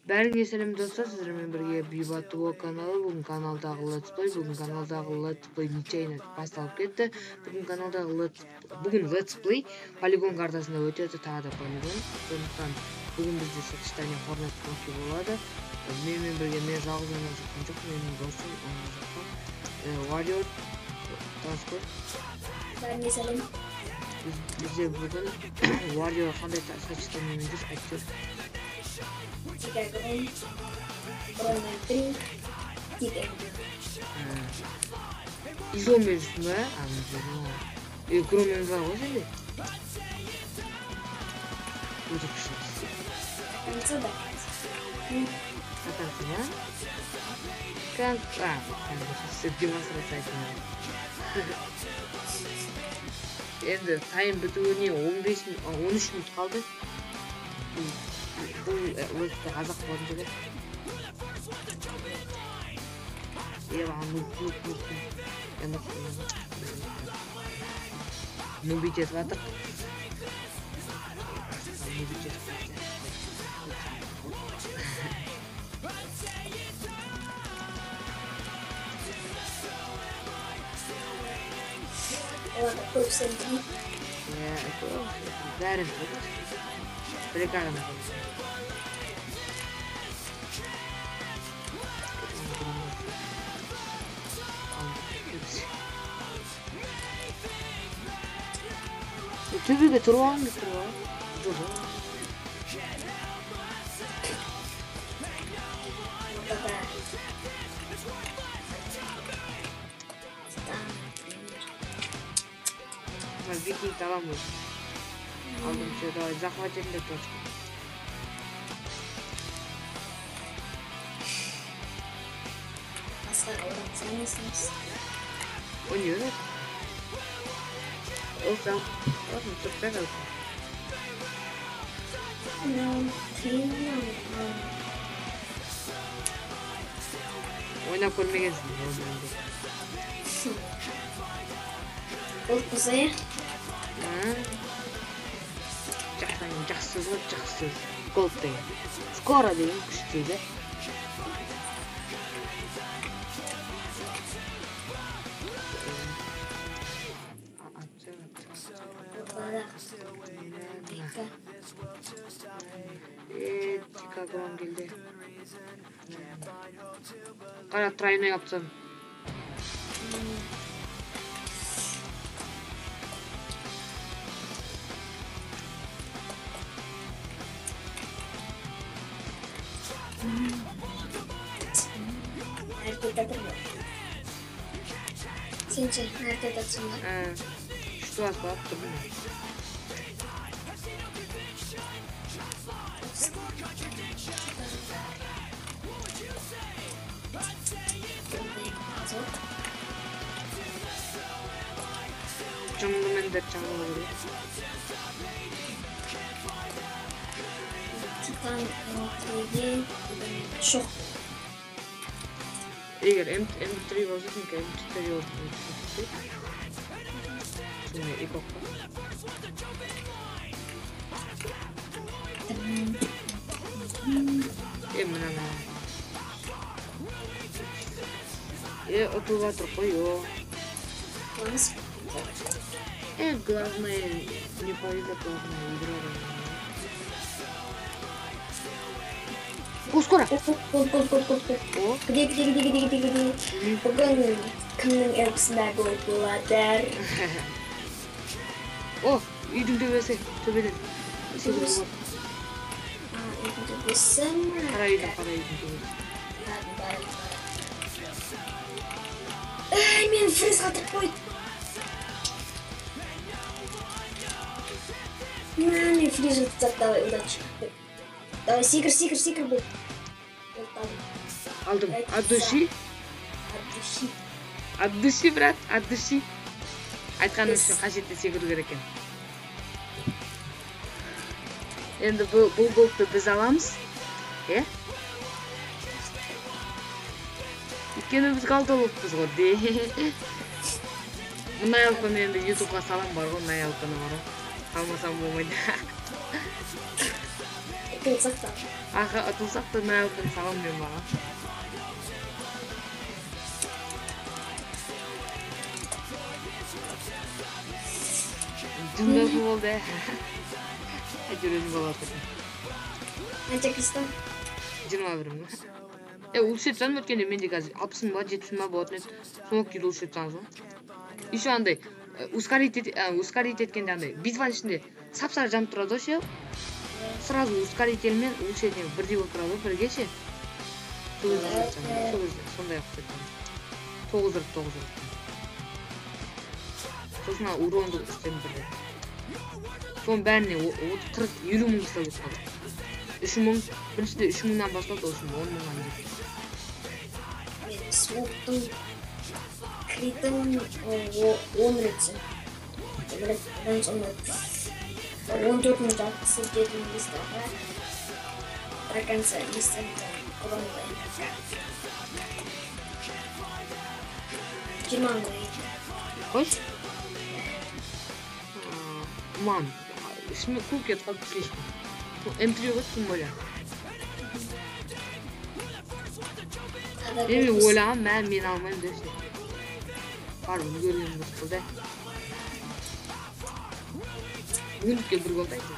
Бәріңе сәлем достар, сіздермен бірге Бибатуо каналы. Бүгін каналдағы Let's Play нечайно басталып кетті. Бүгін Let's Play полигон картасында өтеді, тағы да полигон. Сондықтан бүгін бізде сочетание Hornet Coffee болады. Менімен бірге мен жалғыз ойнап жатқан жоқ, менің досым ойнап жатқан Warrior таныс. Бәріңе сәлем. Бізде бүгін Warrior қандай сочетаниемен жүр айтып. Чикаго, Броннер 3, Тикен. Изомен жүрсің бе? Громен бар ғой сенде? Өте күшті. Конца да. Катансың, а? Сіз демонстрация айтыңыз. Енді тайм бітуіне 13 минут қалды. Бұл өтті қазақ болатын жеді. Нубит етіп атыр. Ладно, көп сәлем. Бәрін қойды. Бір-екі ағына қойды. Төбеге тұрып алыңыз, тұрып ал. Викинг аламыз. Алдым все, давай, захватим до точки. Асқар одан сәнесіміз. O ne öyle? Olsam, olsun çok güzel olsun. Oynap görmegensin. Ол бұзайы? Жақсы. Голд деген. Скоро деген күшті де. Чикаго'dan geldi. Қара тройной yapsam. Hareket atırma. Sence hareket atsınlar? Şu an attım. Canlı Titan MT çok. Eğer M3 olsa çünkü M3 yok. Şimdi ilk okul. Mana? Оттуда трупою. Главное, не повезло, главное, игра. Скоро! Где? Бүгін кімнің әрбісінде болатыр? О, үйдің төбесі, төбеден. Үйдің төбесі ме? Қара үйдің төбесі. Мен фриз қатырып қойды. Мен фриз ұтсақ, давай, удачи. Давай, сикір бұл. Алдым. От души, брат, от души. Айтқаным үшін қажетті секіру керек екен. Енді бұл голды біз аламыз. Өйткені біз қалдылықпыз ғой. Мұндай алқаны енді ютубқа салам бар ғой, мұндай алқаны бар ғой. Қалмасам болмайды. Аха атылсақ та мәуітін саған мен маған. Жүндесі болды. Әйтеуір өзім болады. Қанша кристалл? 21 мың. Улшетсам өткенде менде қазір 60 ба 70 ба болатын еді. Соңғы кезде улшетсаңыз ғой. Еще андай ускорить еткенде андай битваның ішінде сап-сары жанып тұрады ғой ше. Сразу ускорительмен улшетпен бірдей болып тұрады ғой бірге ше. Сол кезде сондай ұқсайды. 9 ұрып. Сосын уронды үстем бірде. Соның бәріне 40-50 мың кристалл болып қалды. 3 мың, біріншіде 3 мыңнан басталды, сосын 10 мыңнан дейін. Мен смоктың критін 10 ретсі. Одан sonra 14 мың жарқысы 7 мың кристалға до конца листенді құрамдайын. 20 мың ретті. Қойш? Ман, ішіме көк ет қалып кешті. М3 ғой тым ойла. Мен ойлағам, мен алмайым десе. Бар үлгерген бір қылды. Бүгіндікке бір қылды айтты.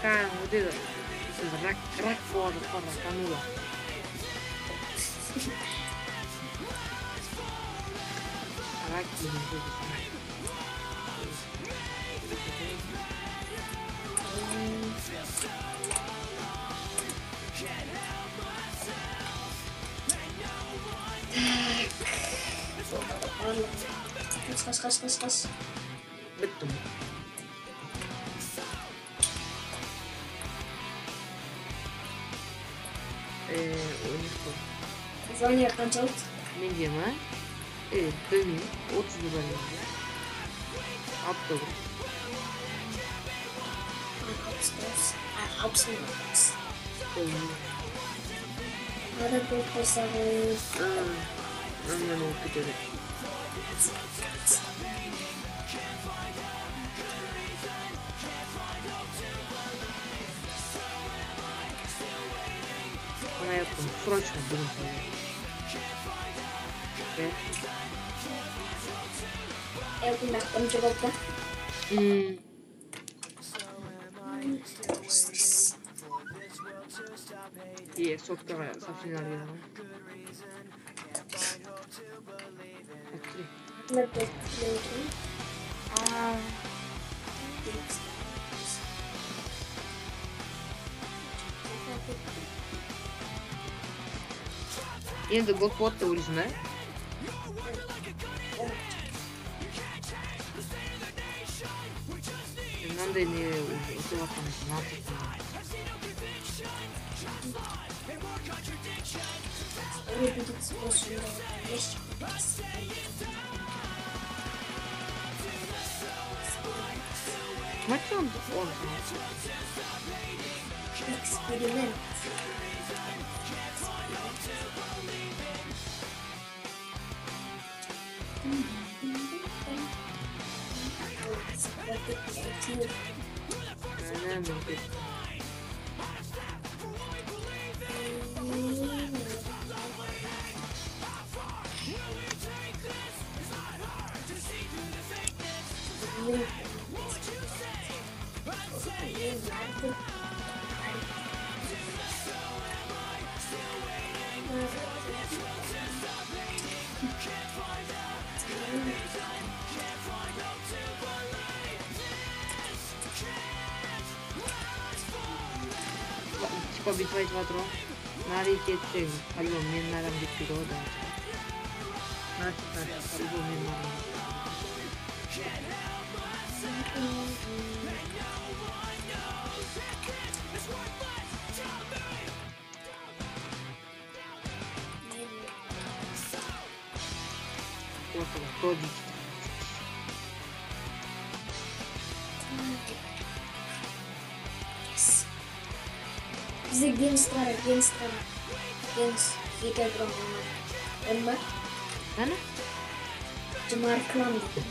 Cara, вот это. Рак кожа, раканула. Рак не будет. Қас. Біттім. Звание қанша болды? Менде ма? Білмеймін. 30 бар менде. Апта ғой. 60 мың. Білмеймін. Ада көп болса ғой. Мен ол кетеді. Она yaptım. Срочно бүгін салайын. Бұнда бірінші болды ба? Соткаға совсем аргенал. Открой. Енді голпотты өлізім, ә? Мынандай не өтіп атқан нартықпын. Мачом он Эксперимент. Типа битва айтып Нари кетсең, по-любому мен нарам кетпейді ғой да. По-любому мен нарам. Ортада kodик. Бізде ген страна. Jens, Vika Brahma. Emma, Qani? Jumar Klan dedim.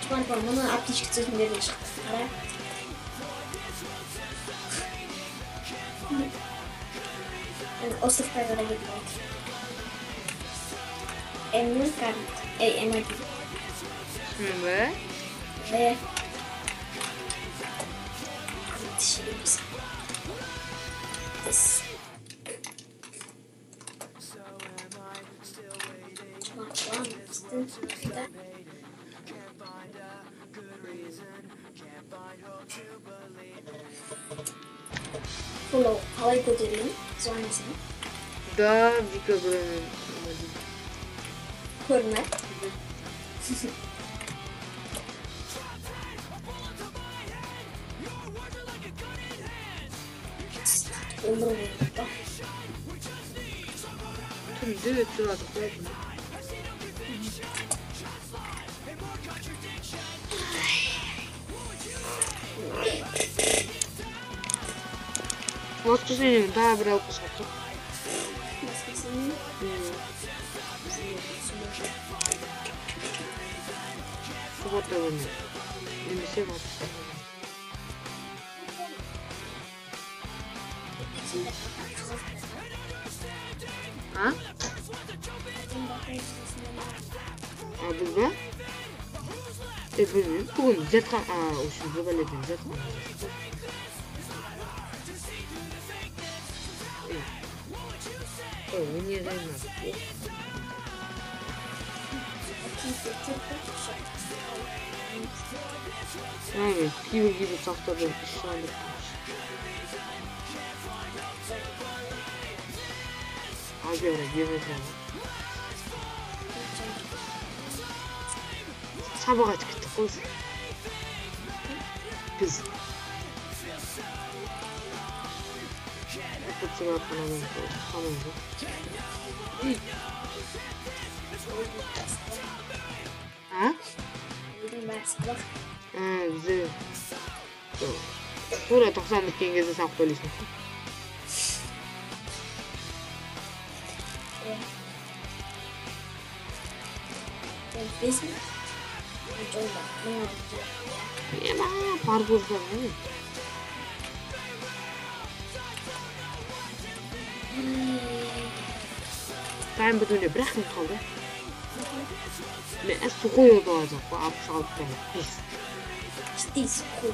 Jumar Klan'ın aptişki sözünlerine çıktı. Ara. Yani Osif'e göre gitmek. Emir Karnıt. Emir değil. Ve Ve dişimiz. This. Çumaklan üstün üstte. Follow. Havayı götüreyim. Sonrasını. da Vika Grön'ün Hürmet. Umurumda. tüm düğüt duradu koydum. Воскресенье, да, брал посадку. Maskesini Суббота вымер. Немесе воскресенье. А? А bizde? Bilmiyorum. Bugün Zerkan... Aa, o şimdi böyle değil. Zerkan. O, bu niye gelmez? Evet, gibi tahtada işaret. Abi öyle yemek lazım. Sabaha çıktık kız. Biz. Kapıcılar kanalım. Tamam mı? Ha? Ha, güzel. Buraya 90'lık yengezi saklıyorsun. Biz mi? Coba. Ya lah, parkur banget. Ben betulnya berakhir kaldı. Ne sukuyor da olacak bu aptallıktan. Pis. Ciddi sıkı.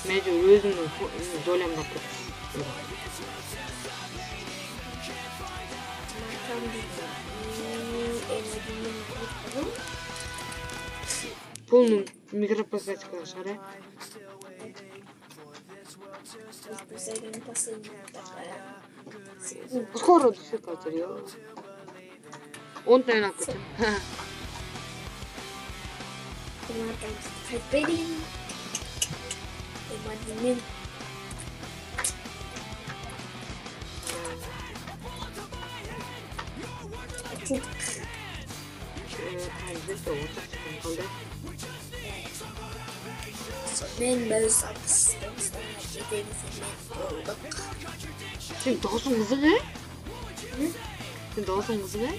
Mecbur özümün dolem bakıp. Makam değil. Полным микропосадкой шара. Скоро досекать, реально. Он, наверное, кутин. Men bez atıştım. Sen doğsun kızı ne? Sen doğsun kızı ne?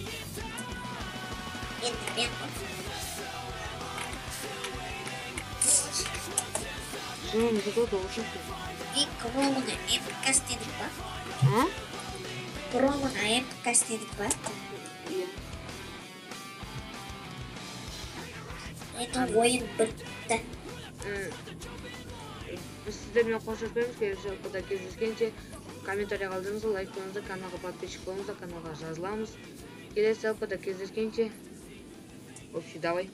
Sen kızı da doğsun kızı. И кровно епкастедик ба? Ha? Кровно епкастедик ба? Iya. Это воин бітті. Biz sizlerle konuşuyoruz. Келесі жолда кездескенше комментарий қалдырыңыздар, лайк қойыңыздар, каналға подписчик болыңыздар, каналға жазыламыз. Келесі жолда кездескенше. Общий, давай.